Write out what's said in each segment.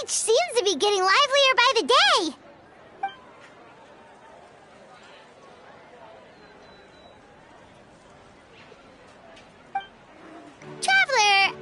village seems to be getting livelier by the day. Traveler,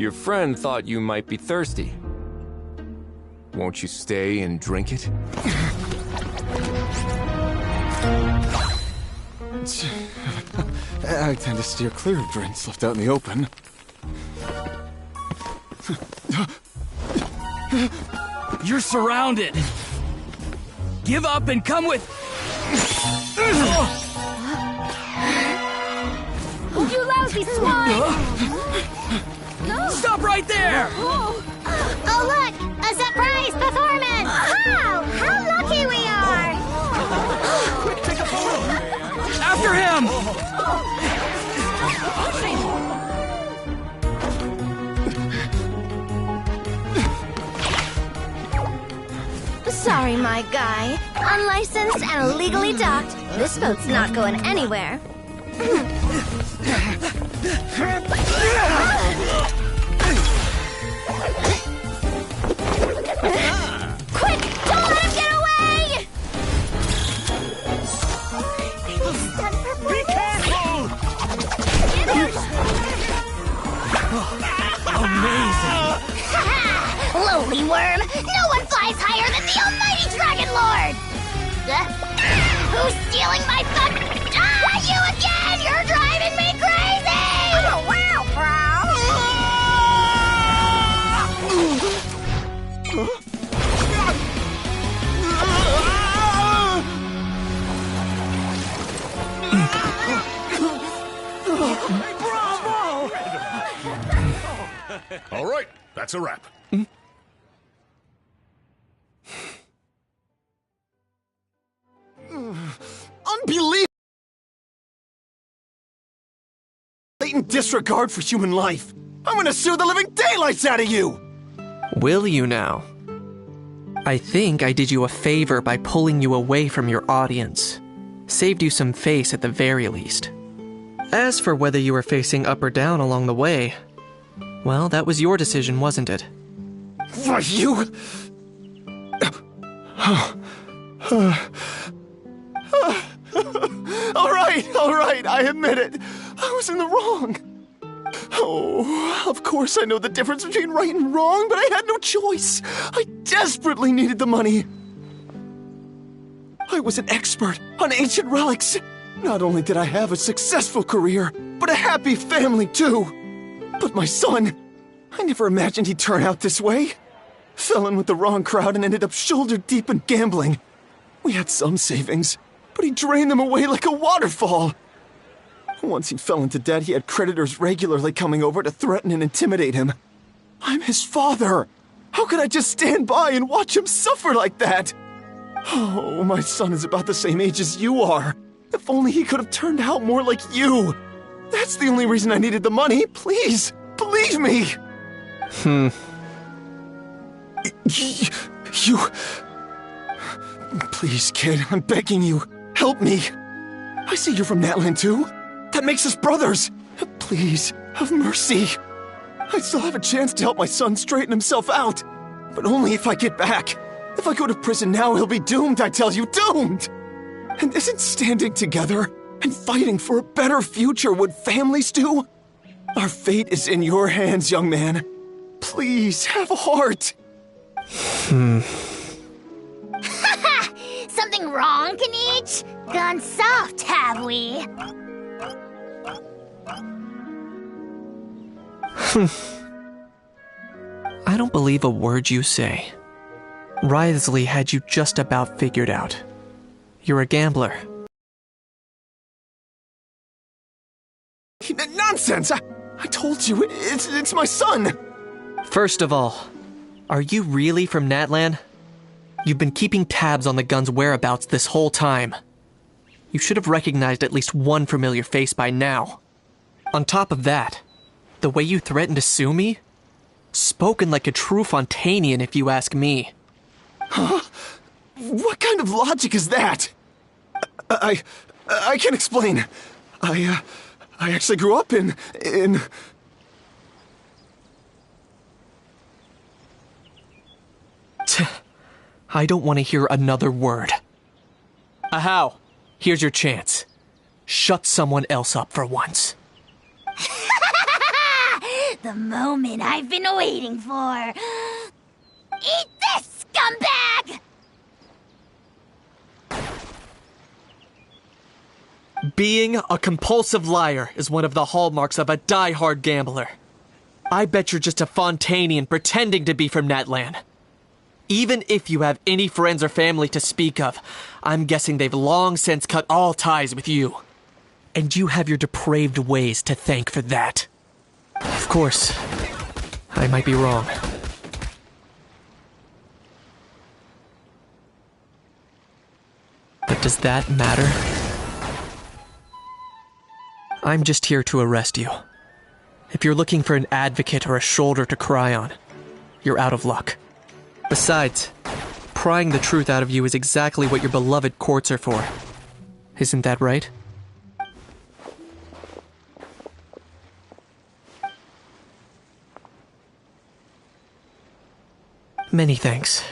Your friend thought you might be thirsty. Won't you stay and drink it? I tend to steer clear of drinks left out in the open. You're surrounded! Give up and come with... you lousy swine! Stop right there! Oh, look! A surprise performance! Wow! How lucky we are! Quick, take a photo! After him! Sorry, my guy. Unlicensed and illegally docked. This boat's not going anywhere. Quick! Don't let him get away! Be careful! Amazing! Lowly worm! No one flies higher than the almighty Dragon Lord! Who's stealing my fun? Ah, you again! You're driving me crazy! Oh, wow, All right, that's a wrap. Unbelievable! Blatant disregard for human life. I'm gonna sue the living daylights out of you! Will you now? I think I did you a favor by pulling you away from your audience. Saved you some face at the very least. As for whether you were facing up or down along the way, well, that was your decision, wasn't it? Why, you... All right, I admit it. I was in the wrong. Oh, of course I know the difference between right and wrong, but I had no choice. I desperately needed the money. I was an expert on ancient relics. Not only did I have a successful career, but a happy family too. But my son, I never imagined he'd turn out this way. Fell in with the wrong crowd and ended up shoulder deep in gambling. We had some savings, but he drained them away like a waterfall. Once he fell into debt, he had creditors regularly coming over to threaten and intimidate him. I'm his father. How could I just stand by and watch him suffer like that? Oh, my son is about the same age as you are. If only he could have turned out more like you. That's the only reason I needed the money. Please, believe me. You... Please, kid, I'm begging you. Help me. I see you're from Natlan too. That makes us brothers. Please, have mercy. I still have a chance to help my son straighten himself out. But only if I get back. If I go to prison now, he'll be doomed, I tell you, doomed! And isn't standing together and fighting for a better future what families do? Our fate is in your hands, young man. Please, have a heart. Something nothing wrong, Kanich. Gone soft, have we? I don't believe a word you say. Wriothesley had you just about figured out. You're a gambler. Nonsense! I told you, it's my son! First of all, are you really from Natlan? You've been keeping tabs on the gun's whereabouts this whole time. You should have recognized at least one familiar face by now. On top of that, the way you threatened to sue me? Spoken like a true Fontanian, if you ask me. Huh? What kind of logic is that? I can explain. I actually grew up in... I don't want to hear another word. Ahau, here's your chance. Shut someone else up for once. The moment I've been waiting for. Eat this, scumbag! Being a compulsive liar is one of the hallmarks of a die-hard gambler. I bet you're just a Fontanian pretending to be from Natlan. Even if you have any friends or family to speak of, I'm guessing they've long since cut all ties with you. And you have your depraved ways to thank for that. Of course, I might be wrong. But does that matter? I'm just here to arrest you. If you're looking for an advocate or a shoulder to cry on, you're out of luck. Besides, prying the truth out of you is exactly what your beloved courts are for. Isn't that right? Many thanks.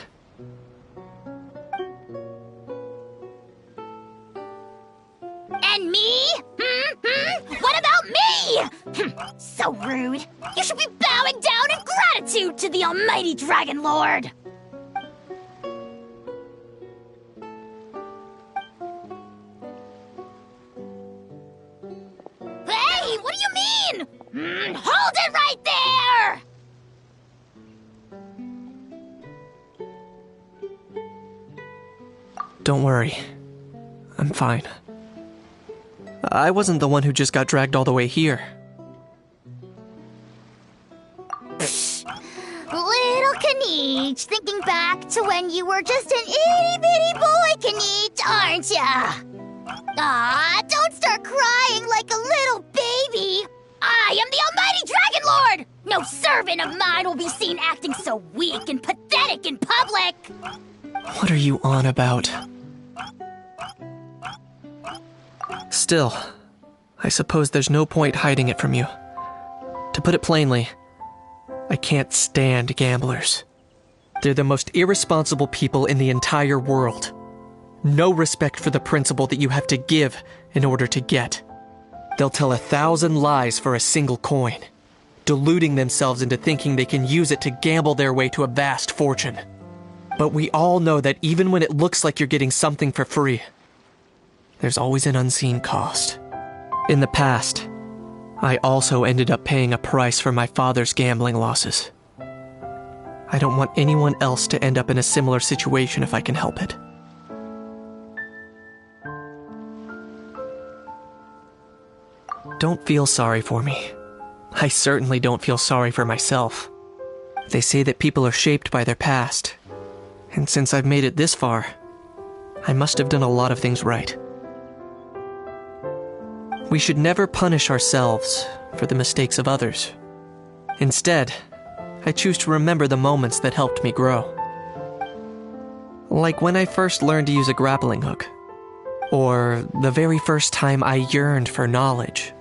And me? What about me? So rude. You should be bowing down in gratitude to the almighty Dragon Lord. Hey, what do you mean? Hold it right there! Don't worry. I'm fine. I wasn't the one who just got dragged all the way here. Little Kanich, thinking back to when you were just an itty-bitty boy, Kanich, aren't ya? Aw, don't start crying like a little baby. I am the almighty Dragon Lord! No servant of mine will be seen acting so weak and pathetic in public! What are you on about? Still, I suppose there's no point hiding it from you. To put it plainly, I can't stand gamblers. They're the most irresponsible people in the entire world. No respect for the principle that you have to give in order to get. They'll tell 1,000 lies for a single coin, deluding themselves into thinking they can use it to gamble their way to a vast fortune. But we all know that even when it looks like you're getting something for free, there's always an unseen cost. In the past, I also ended up paying a price for my father's gambling losses. I don't want anyone else to end up in a similar situation if I can help it. Don't feel sorry for me. I certainly don't feel sorry for myself. They say that people are shaped by their past, and since I've made it this far, I must have done a lot of things right. We should never punish ourselves for the mistakes of others. Instead, I choose to remember the moments that helped me grow. Like when I first learned to use a grappling hook, or the very first time I yearned for knowledge.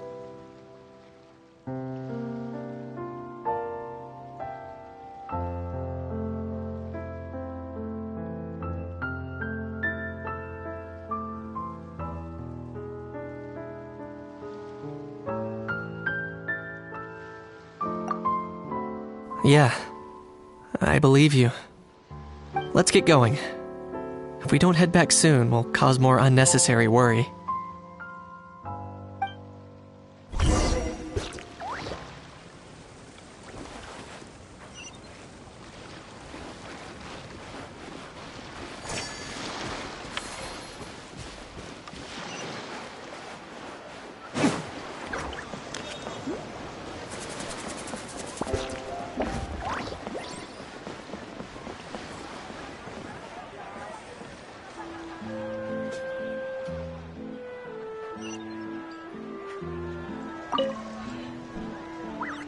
Yeah, I believe you. Let's get going. If we don't head back soon, we'll cause more unnecessary worry.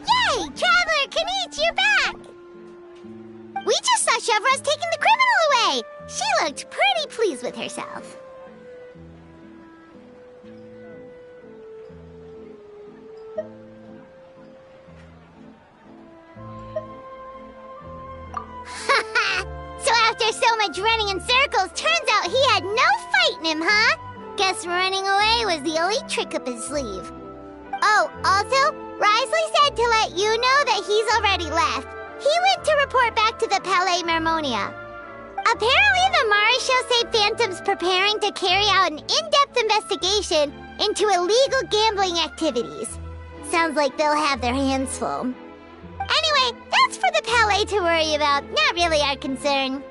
Yay! Traveler Kanich, you're back! We just saw Chevro's taking the criminal away! She looked pretty pleased with herself. So after so much running in circles, turns out he had no fight in him, huh? Guess running away was the only trick up his sleeve. Oh, also, Risley said to let you know that he's already left. He went to report back to the Palais Mermonia. Apparently, the Mari show say Phantom's preparing to carry out an in-depth investigation into illegal gambling activities. Sounds like they'll have their hands full. Anyway, that's for the Palais to worry about, not really our concern.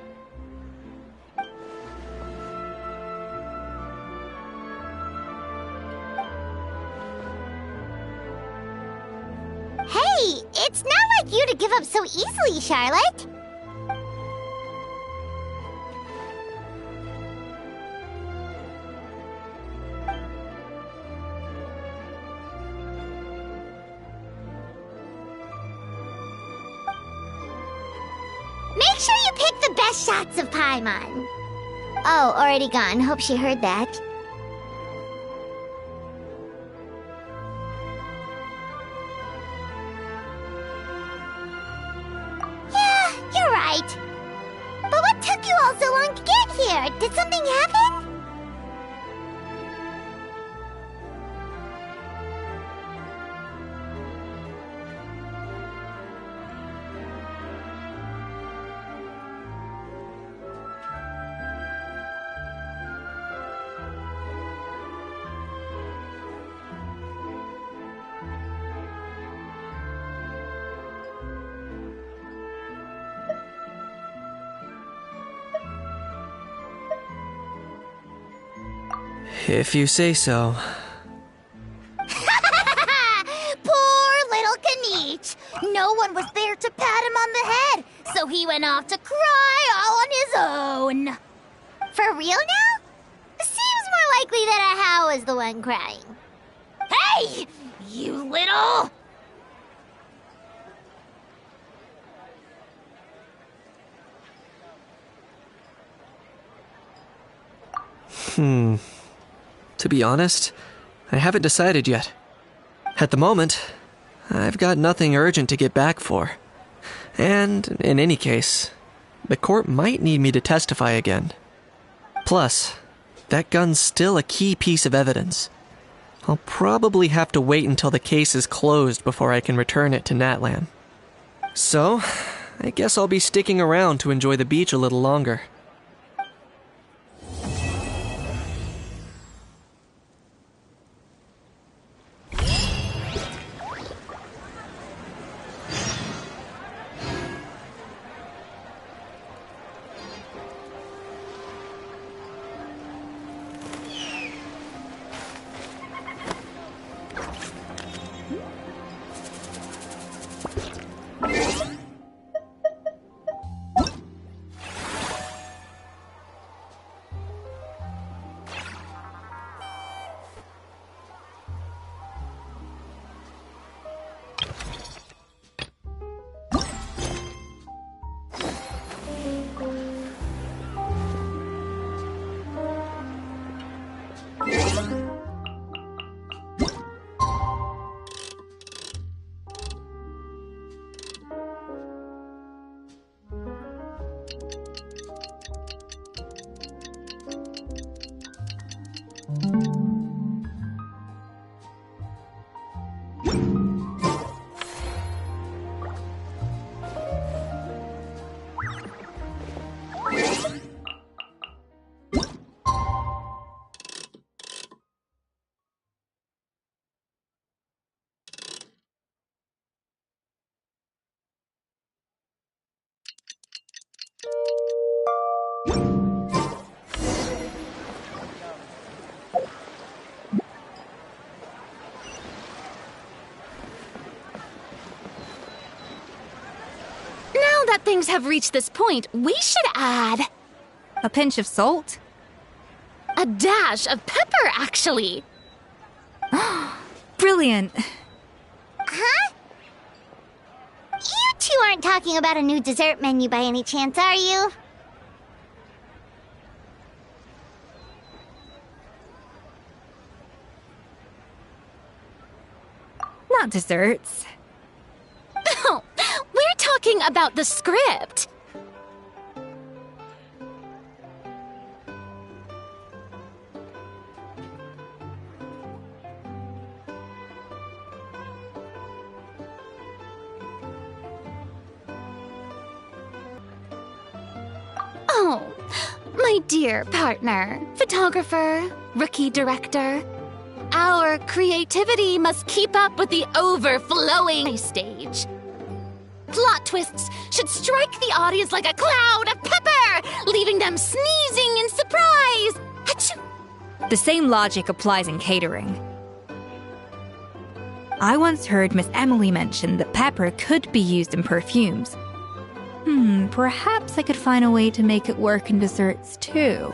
Hey, it's not like you to give up so easily, Charlotte. Make sure you pick the best shots of Paimon. Oh, already gone. Hope she heard that. Yeah, you're right. But what took you all so long to get here? Did something happen? If you say so. Poor little Kanich. No one was there to pat him on the head, so he went off to cry all on his own. For real now? Seems more likely that Ahau was the one crying. Hey! You little... To be honest, I haven't decided yet. At the moment, I've got nothing urgent to get back for. And, in any case, the court might need me to testify again. Plus, that gun's still a key piece of evidence. I'll probably have to wait until the case is closed before I can return it to Natlan. So, I guess I'll be sticking around to enjoy the beach a little longer. that things have reached this point, we should add A pinch of salt? a dash of pepper, actually. Brilliant. Huh? You two aren't talking about a new dessert menu by any chance, are you? Not desserts. Oh, we're talking about the script. Oh, my dear partner, photographer, rookie director. Our creativity must keep up with the overflowing stage. Plot twists should strike the audience like a cloud of pepper, leaving them sneezing in surprise. Achoo! The same logic applies in catering. I once heard Miss Emily mention that pepper could be used in perfumes. Perhaps I could find a way to make it work in desserts too.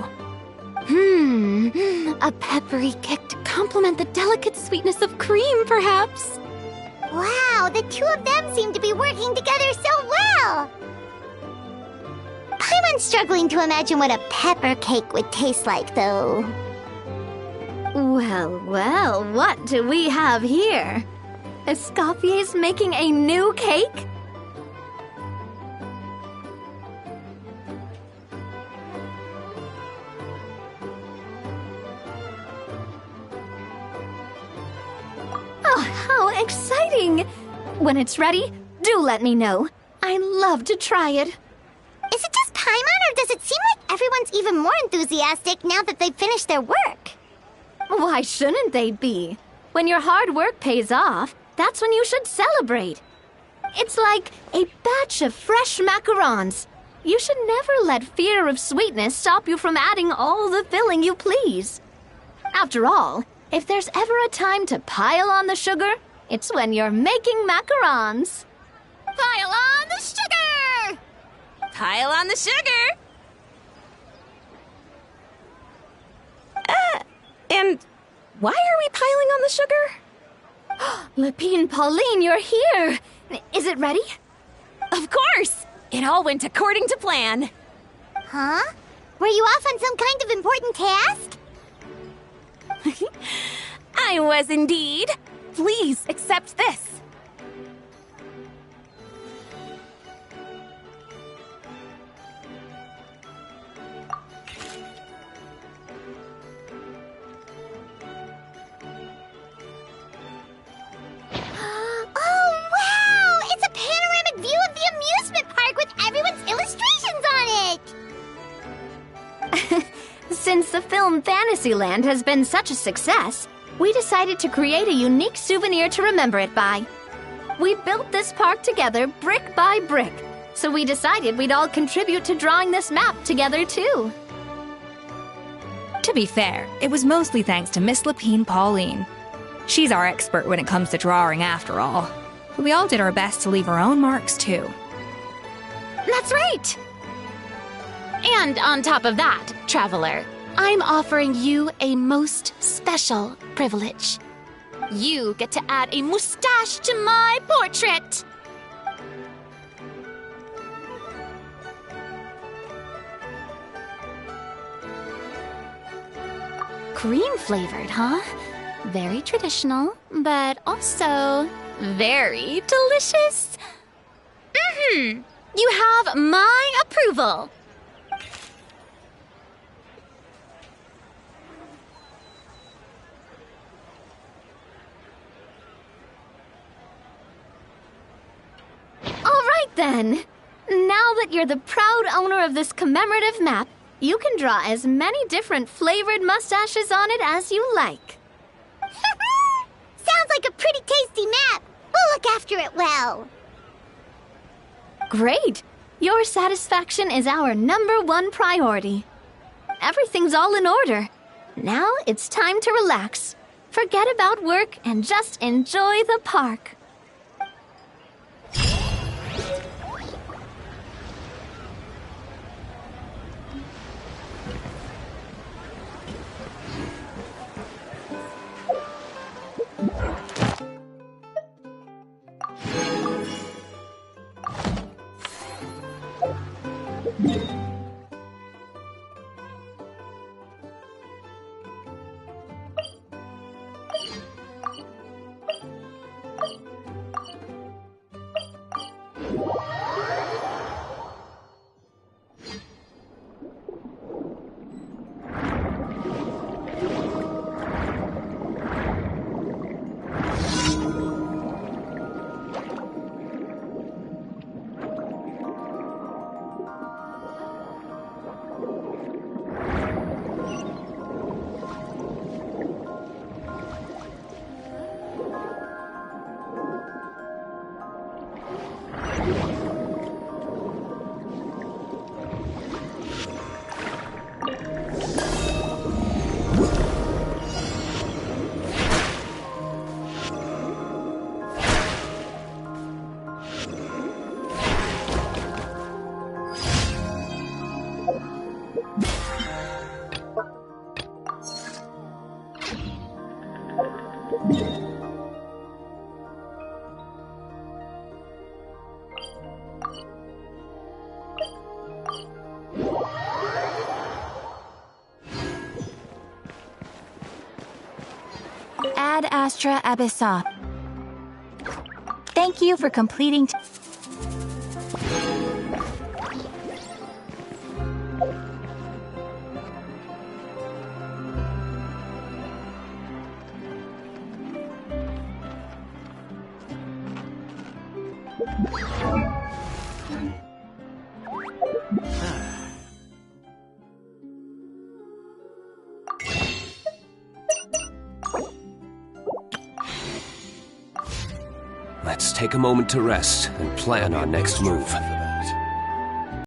A peppery kick to complement the delicate sweetness of cream, perhaps. Wow, the two of them seem to be working together so well. I'm struggling to imagine what a pepper cake would taste like, though. Well, well, what do we have here? Escoffier's making a new cake? Oh, how exciting! When it's ready, do let me know. I'd love to try it. Is it just Paimon, or does it seem like everyone's even more enthusiastic now that they've finished their work? Why shouldn't they be? When your hard work pays off, that's when you should celebrate. It's like a batch of fresh macarons. You should never let fear of sweetness stop you from adding all the filling you please. After all, if there's ever a time to pile on the sugar, it's when you're making macarons. Pile on the sugar! Pile on the sugar! And why are we piling on the sugar? Lepine Pauline, you're here! Is it ready? Of course! It all went according to plan. Huh? Were you off on some kind of important task? I was indeed. Please accept this. Oh, wow! It's a panoramic view of the amusement park with everyone's illustrations on it! Since the film Fantasyland has been such a success, we decided to create a unique souvenir to remember it by. We built this park together brick by brick, so we decided we'd all contribute to drawing this map together too. To be fair, it was mostly thanks to Miss Lepine Pauline. She's our expert when it comes to drawing after all. We all did our best to leave our own marks too. That's right! And on top of that, Traveler, I'm offering you a most special privilege. You get to add a mustache to my portrait! Cream flavored, huh? Very traditional, but also very delicious. You have my approval. All right then. Now that you're the proud owner of this commemorative map, you can draw as many different flavored mustaches on it as you like. Sounds like a pretty tasty map. We'll look after it well. Great! Your satisfaction is our #1 priority. Everything's all in order. Now it's time to relax. Forget about work and just enjoy the park. Ad Astra Abyssa. Thank you for completing. Let's take a moment to rest and plan our next move.